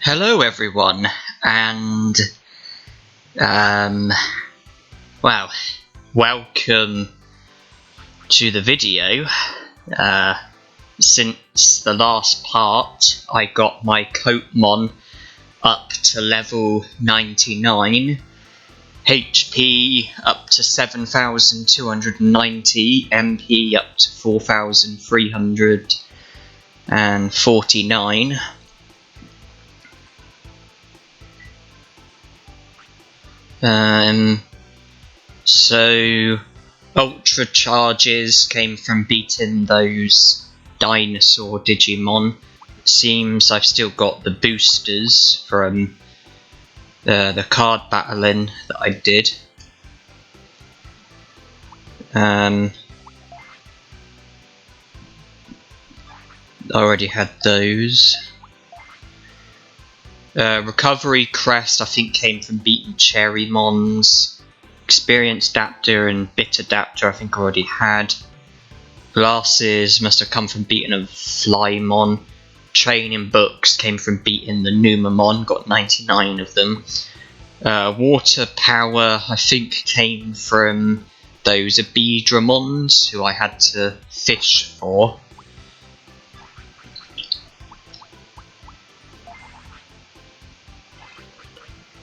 Hello everyone, and well, welcome to the video. Since the last part, I got my Kotemon up to level 99, HP up to 7,290, MP up to 4,349. So ultra charges came from beating those dinosaur Digimon. It seems I've still got the boosters from the card battling that I did. I already had those. Recovery Crest I think came from beating Cherrymons. Experience Adapter and Bit Adapter I think I already had. Glasses must have come from beating a Flymon. Training Books came from beating the Numamon, got 99 of them. Water Power I think came from those Abedramons who I had to fish for.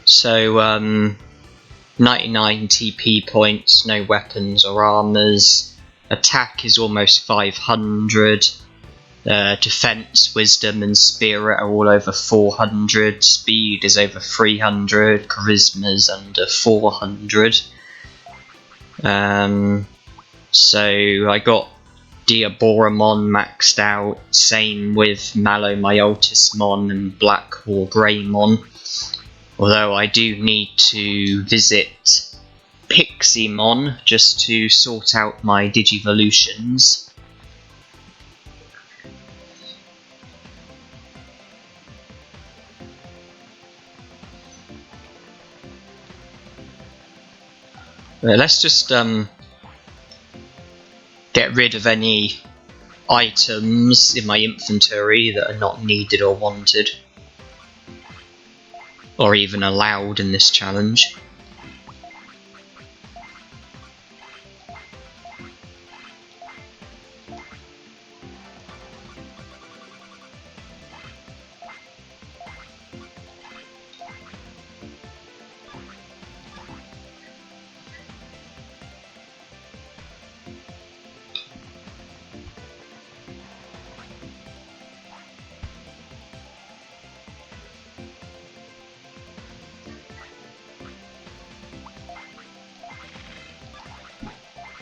So 99 TP points, no weapons or armours. Attack is almost 500. Defense, Wisdom and Spirit are all over 400. Speed is over 300. Charisma's under 400. So I got Diaboramon maxed out. Same with Malomyotismon and Black Hor Greymon. Although I do need to visit Pixiemon just to sort out my Digivolutions. Let's just get rid of any items in my inventory that are not needed or wanted. Or even allowed in this challenge.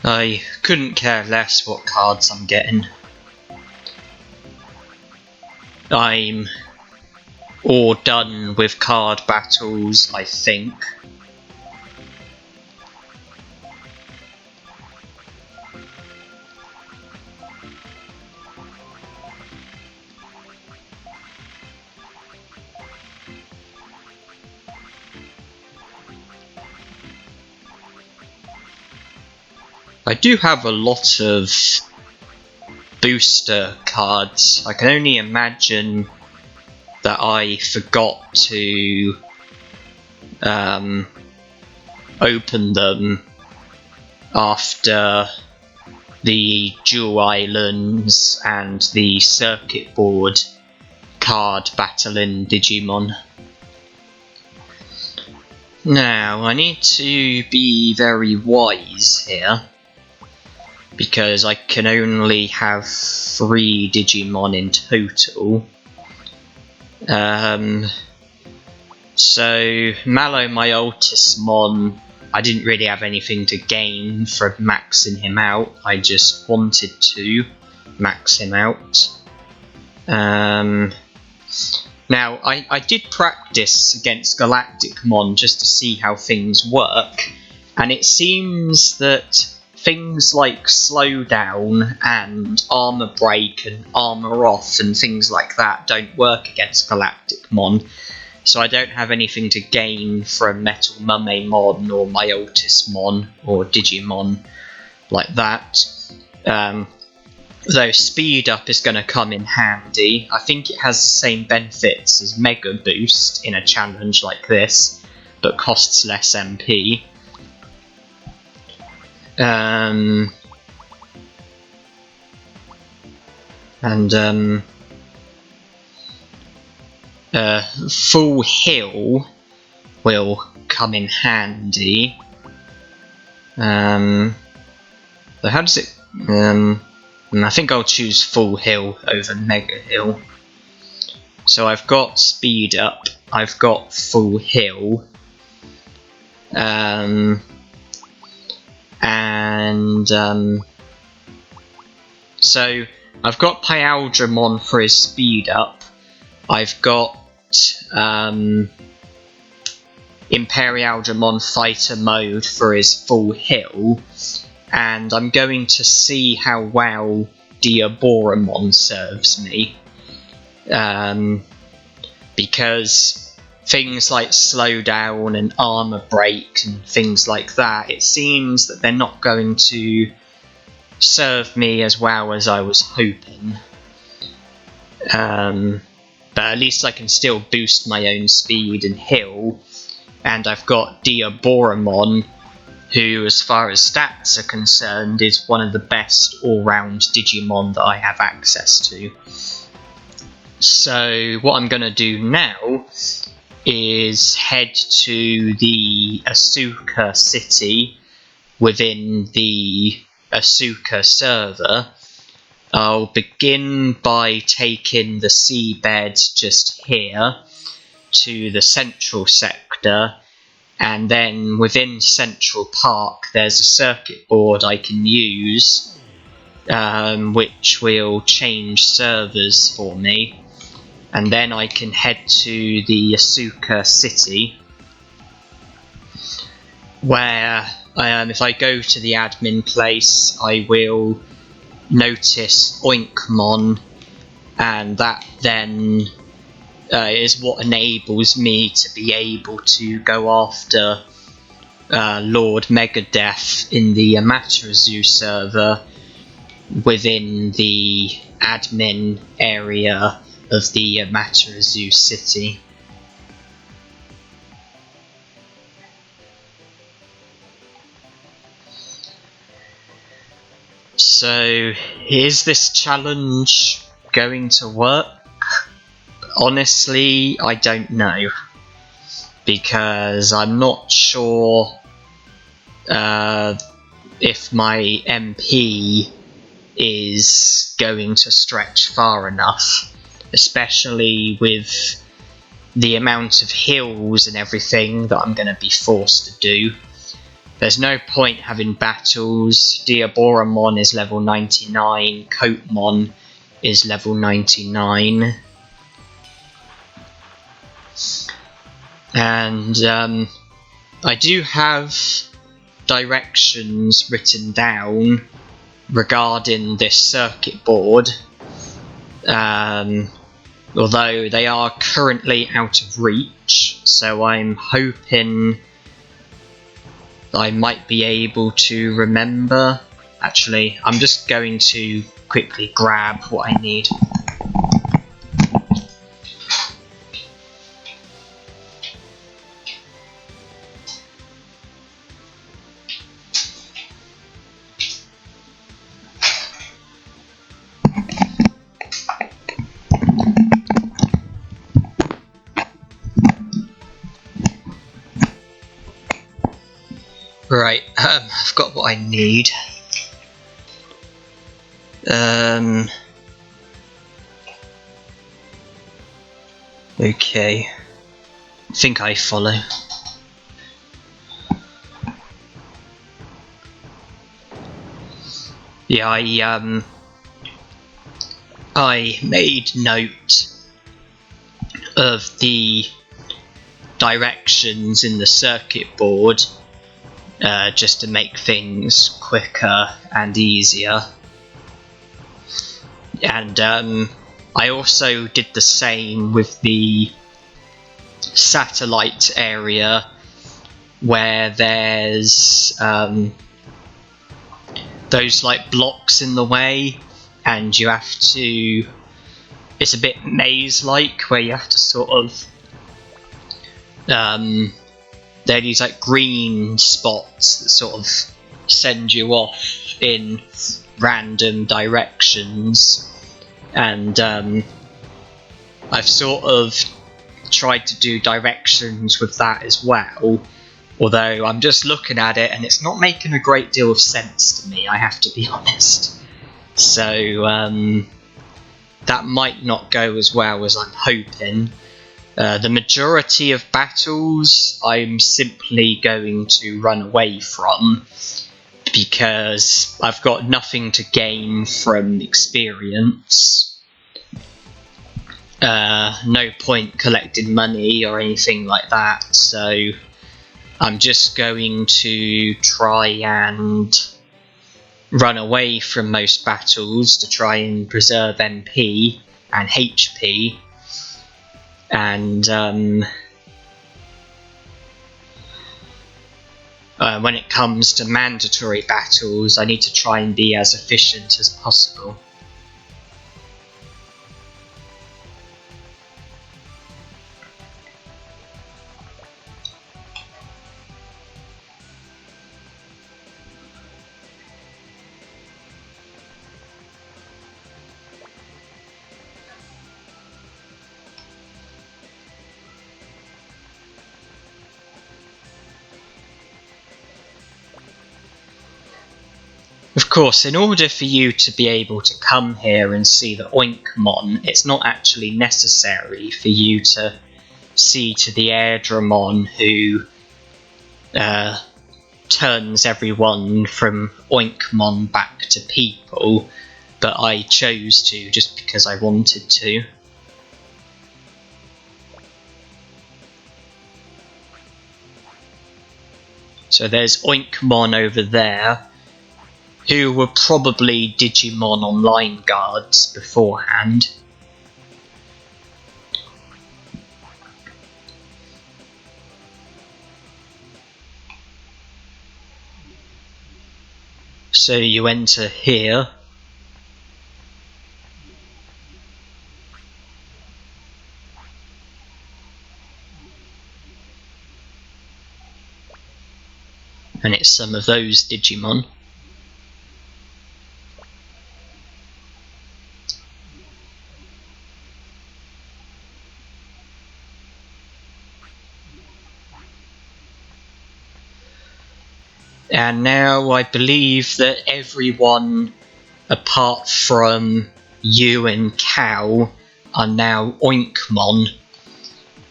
I couldn't care less what cards I'm getting. I'm all done with card battles, I think. I do have a lot of booster cards. I can only imagine that I forgot to open them after the Jewel Islands and the Circuit Board card battling Digimon. Now, I need to be very wise here, because I can only have 3 Digimon in total. So Malomyotismon, I didn't really have anything to gain from maxing him out. I just wanted to max him out. Now, I did practice against Galacticmon just to see how things work, and it seems that things like slowdown and armor break and armor off and things like that don't work against Galacticmon, so I don't have anything to gain from Metal Mumemon or Myotismon or Digimon like that. though speed up is going to come in handy. I think it has the same benefits as Mega Boost in a challenge like this, but costs less MP. Full heal will come in handy. So how does it? I think I'll choose full heal over mega heal. So I've got speed up, I've got full heal, so I've got Pyaldramon for his speed up, I've got Imperialdramon Fighter Mode for his full heal, and I'm going to see how well Diaboromon serves me, because things like slowdown and armor break and things like that, it seems that they're not going to serve me as well as I was hoping. But at least I can still boost my own speed and heal, and I've got Diaboromon, who, as far as stats are concerned, is one of the best all-round Digimon that I have access to. So what I'm going to do now is head to the Asuka city within the Asuka server. I'll begin by taking the seabed just here to the central sector, and then within Central Park there's a circuit board I can use, which will change servers for me, and then I can head to the Asuka city, where if I go to the admin place I will notice Oinkmon, and that then is what enables me to be able to go after Lord Megadeth in the Amaterasu server within the admin area of the Amaterasu city. So, is this challenge going to work? Honestly, I don't know, because I'm not sure if my MP is going to stretch far enough, especially with the amount of heals and everything that I'm going to be forced to do. There's no point having battles. Diaboromon is level 99, Kotemon is level 99. And I do have directions written down regarding this circuit board, although they are currently out of reach, so I'm hoping I might be able to remember. Actually, I'm just going to quickly grab what I need. Right, I've got what I need. Okay, I think I follow. Yeah, I made note of the directions in the circuit board, just to make things quicker and easier. And I also did the same with the satellite area, where there's those like blocks in the way, and you have to. It's a bit maze-like where you have to sort of. There are these like green spots that sort of send you off in random directions, and I've sort of tried to do directions with that as well, although I'm just looking at it and it's not making a great deal of sense to me, I have to be honest. So that might not go as well as I'm hoping. The majority of battles I'm simply going to run away from, because I've got nothing to gain from experience. No point collecting money or anything like that, so I'm just going to try and run away from most battles to try and preserve MP and HP. And when it comes to mandatory battles, I need to try and be as efficient as possible. Of course, in order for you to be able to come here and see the Oinkmon, it's not actually necessary for you to see to the Airdramon who turns everyone from Oinkmon back to people, but I chose to just because I wanted to. So there's Oinkmon over there, who were probably Digimon Online guards beforehand. So you enter here. And it's some of those Digimon. And now I believe that everyone apart from you and Cow are now Oinkmon.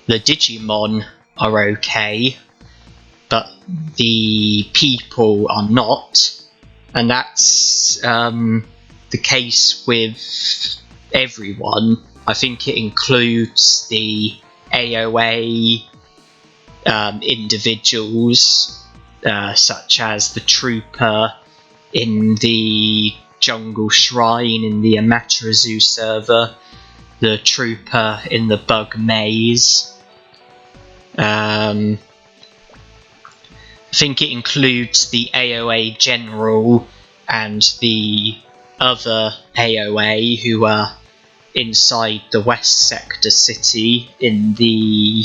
The Digimon are okay, but the people are not, and that's the case with everyone. I think it includes the AOA individuals, such as the Trooper in the Jungle Shrine in the Amaterasu server, the Trooper in the Bug Maze. I think it includes the AOA General and the other AOA who are inside the West Sector City in the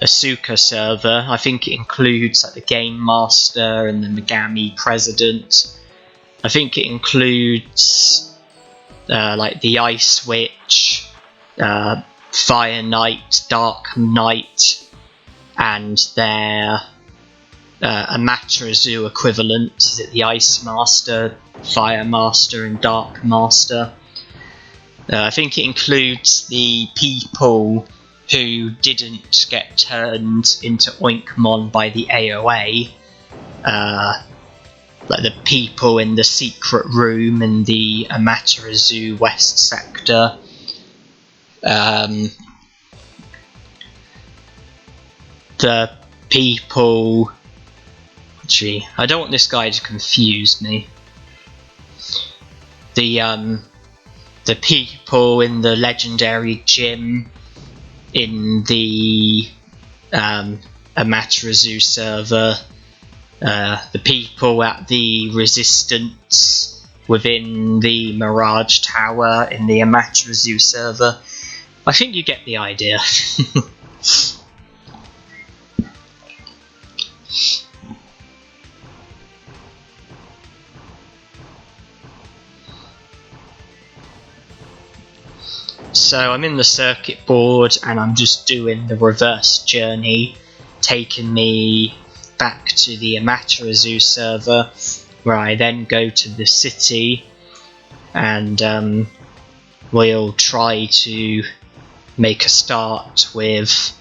Asuka server. I think it includes like the Game Master and the Megami President. I think it includes like the Ice Witch, Fire Knight, Dark Knight, and their Amaterasu equivalent. Is it the Ice Master, Fire Master, and Dark Master? I think it includes the people who didn't get turned into Oinkmon by the AOA, like the people in the secret room in the Amaterasu West Sector. The people... Actually, I don't want this guy to confuse me. The people in the legendary gym in the Amaterasu server, the people at the Resistance within the Mirage Tower in the Amaterasu server. I think you get the idea. So I'm in the circuit board and I'm just doing the reverse journey, taking me back to the Amaterasu server, where I then go to the city and we'll try to make a start with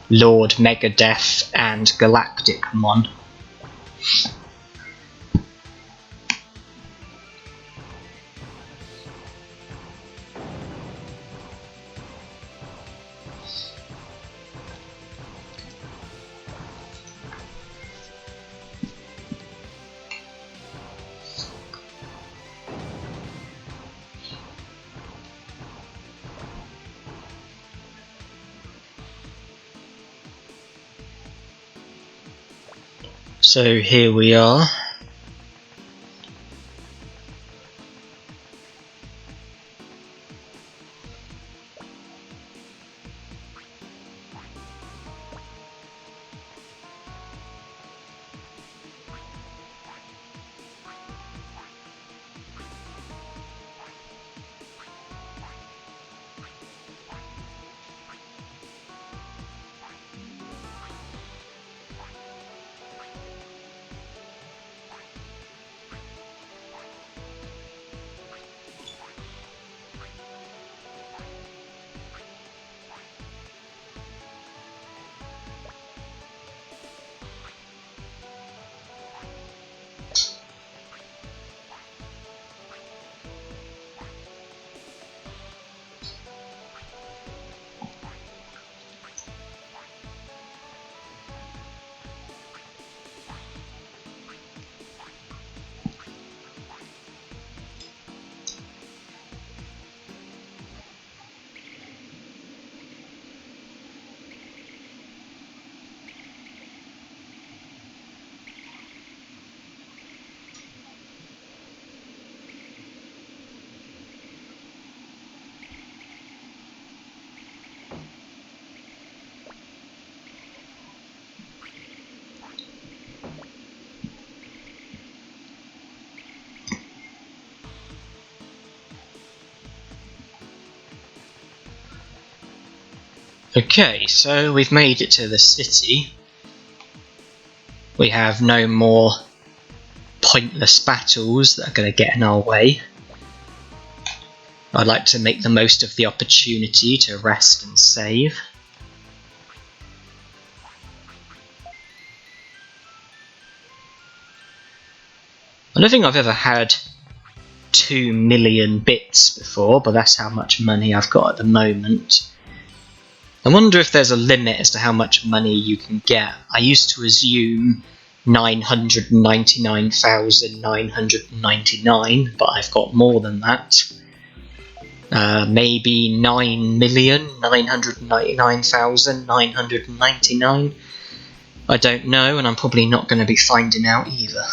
Lord Megadeth and Galacticmon. So here we are. Okay, so we've made it to the city. We have no more pointless battles that are going to get in our way. I'd like to make the most of the opportunity to rest and save. I don't think I've ever had 2 million bits before, but that's how much money I've got at the moment. I wonder if there's a limit as to how much money you can get. I used to assume 999,999, but I've got more than that. Maybe 9,999,999. I don't know, and I'm probably not going to be finding out either.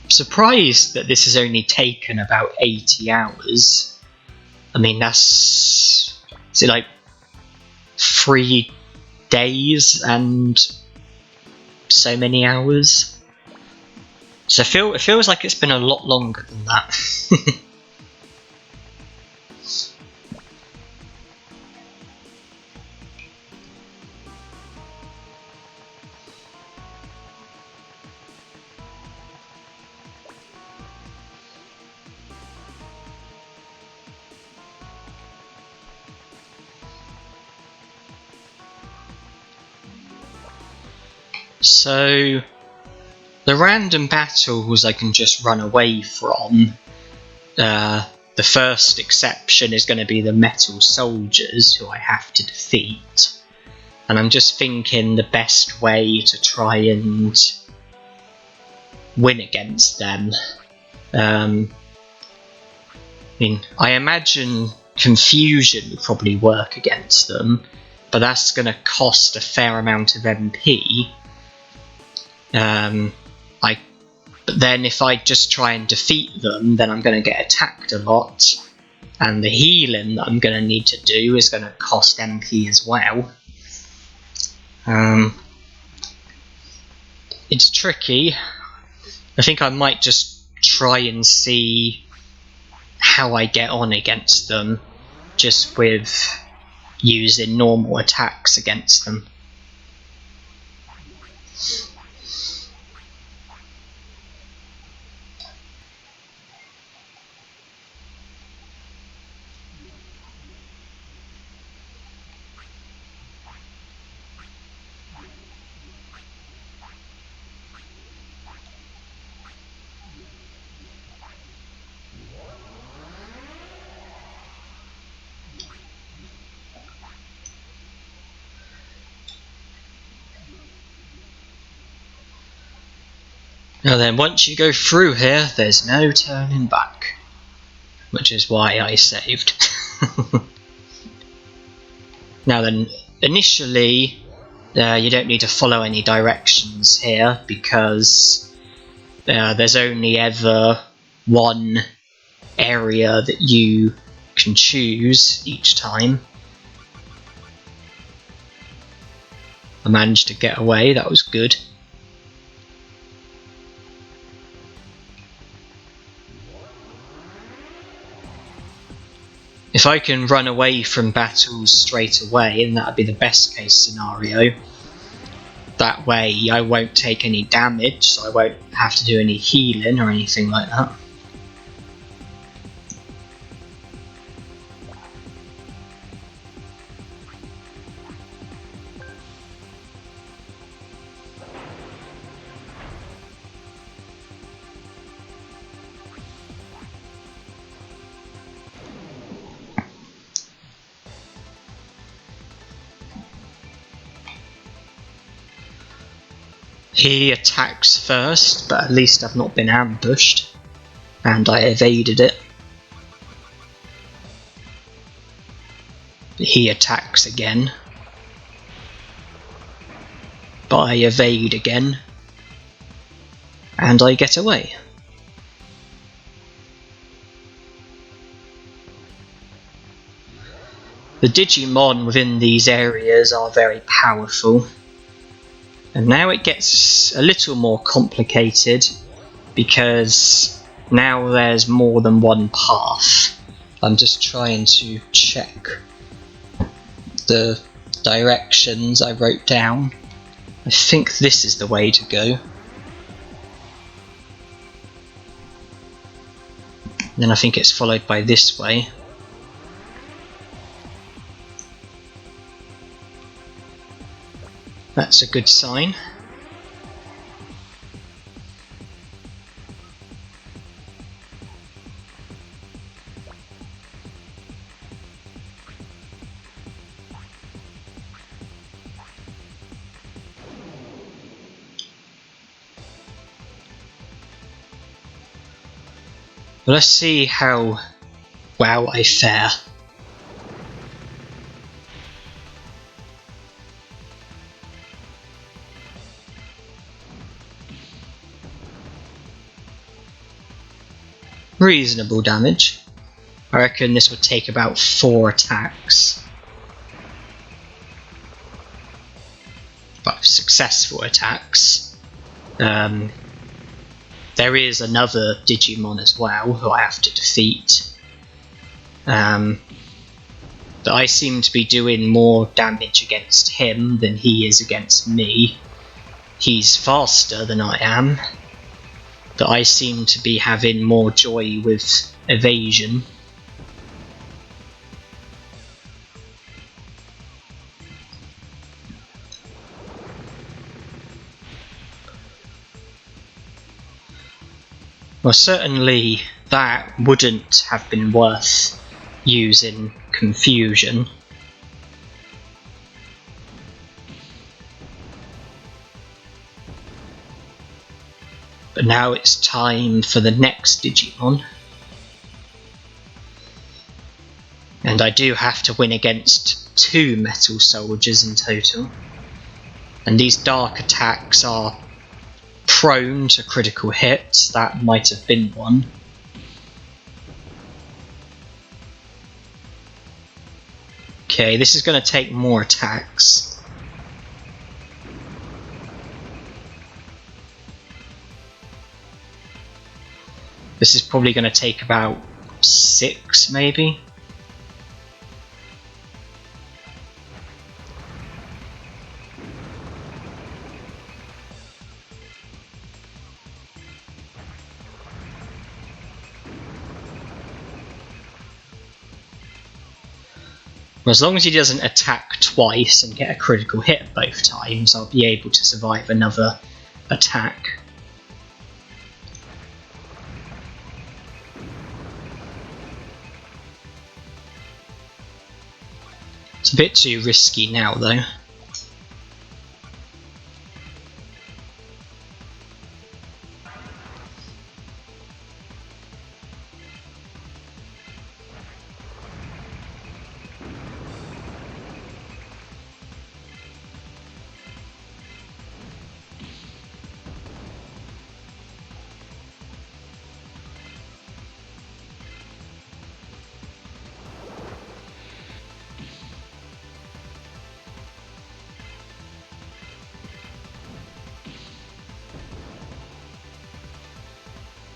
Surprised that this has only taken about 80 hours. I mean, that's... is it like 3 days and so many hours? So it feels like it's been a lot longer than that. So, the random battles I can just run away from. The first exception is going to be the metal soldiers, who I have to defeat. and I'm just thinking the best way to try and win against them. I imagine confusion would probably work against them, but that's going to cost a fair amount of MP. But then if I just try and defeat them, then I'm going to get attacked a lot, and the healing that I'm going to need to do is going to cost MP as well. It's tricky. I think I might just try and see how I get on against them, just with using normal attacks against them. Now then, once you go through here, there's no turning back, which is why I saved. Now then, initially, you don't need to follow any directions here, because there's only ever one area that you can choose each time. I managed to get away, that was good. If I can run away from battles straight away, then that would be the best case scenario. That way I won't take any damage, so I won't have to do any healing or anything like that. He attacks first, but at least I've not been ambushed, and I evaded it. He attacks again, but I evade again, and I get away. The Digimon within these areas are very powerful. And now it gets a little more complicated, because now there's more than one path. I'm just trying to check the directions I wrote down. I think this is the way to go. Then I think it's followed by this way. That's a good sign. Let's see how well I fare. Reasonable damage. I reckon this would take about 4 attacks. But successful attacks. There is another Digimon as well who I have to defeat. But I seem to be doing more damage against him than he is against me. He's faster than I am, but I seem to be having more joy with evasion. Well, certainly that wouldn't have been worth using confusion. But now it's time for the next Digimon. And I do have to win against 2 metal soldiers in total. And these dark attacks are prone to critical hits. That might have been one. Okay, this is going to take more attacks. This is probably going to take about 6, maybe. As long as he doesn't attack twice and get a critical hit both times, I'll be able to survive another attack. It's a bit too risky now though.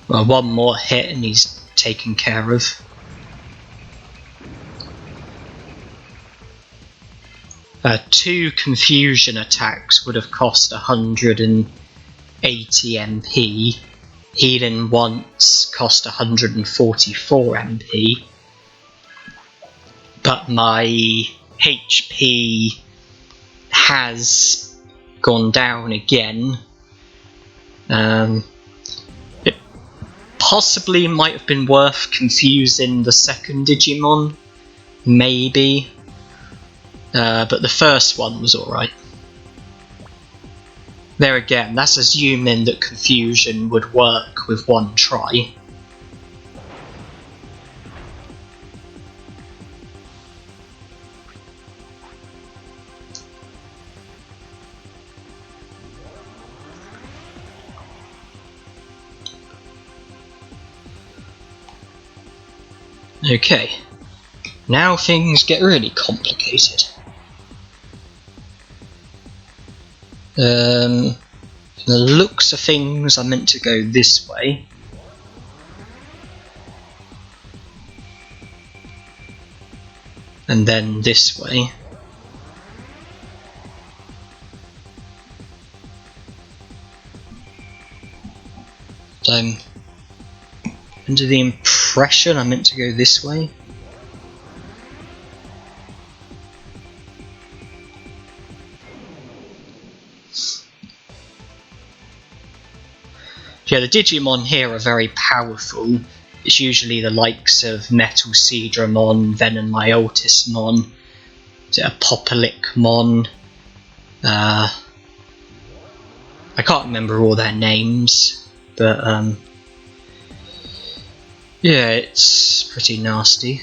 Well, one more hit and he's taken care of. Two confusion attacks would have cost 180 MP. Healing once cost 144 MP. But my HP has gone down again. It possibly might have been worth confusing the second Digimon, maybe, but the first one was alright. There again, that's assuming that confusion would work with one try. Okay, now things get really complicated. The looks of things are meant to go this way. And then this way. So I'm under the impression I'm meant to go this way. Yeah, the Digimon here are very powerful. It's usually the likes of Metal Seedramon, Venomyotismon, Apocalypmon. I can't remember all their names, but yeah, it's pretty nasty.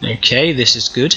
Okay, this is good.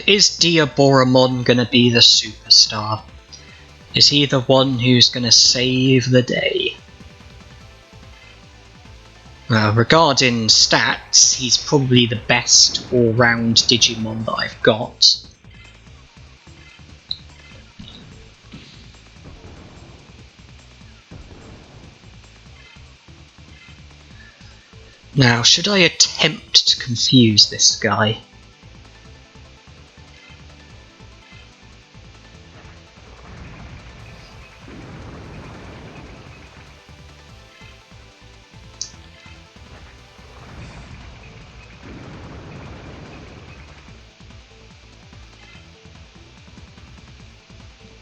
Is Diaboramon gonna be the superstar? Is he the one who's gonna save the day? Regarding stats, he's probably the best all-round Digimon that I've got. Now, should I attempt to confuse this guy?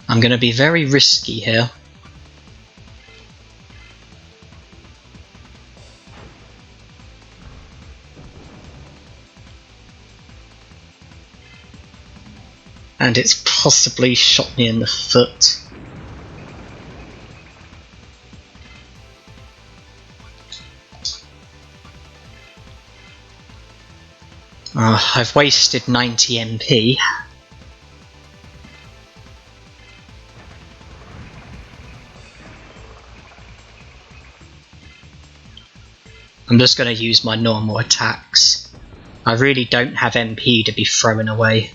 I'm going to be very risky here. And it's possibly shot me in the foot. I've wasted 90 MP. I'm just going to use my normal attacks. I really don't have MP to be throwing away.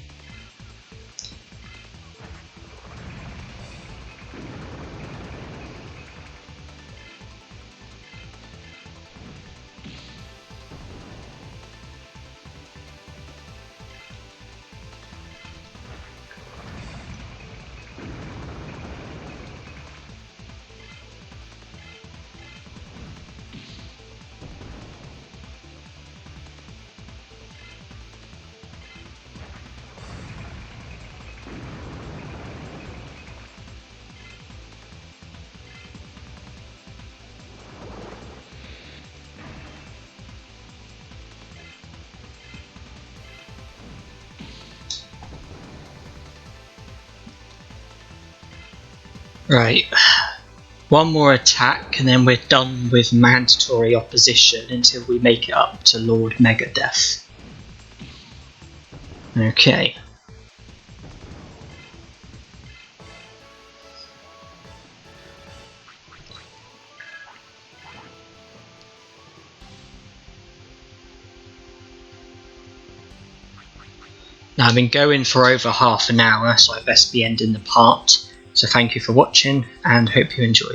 Right, one more attack and then we're done with mandatory opposition until we make it up to Lord Megadeth. Okay. Now I've been going for over half an hour, so I best be ending the part. So thank you for watching and hope you enjoyed.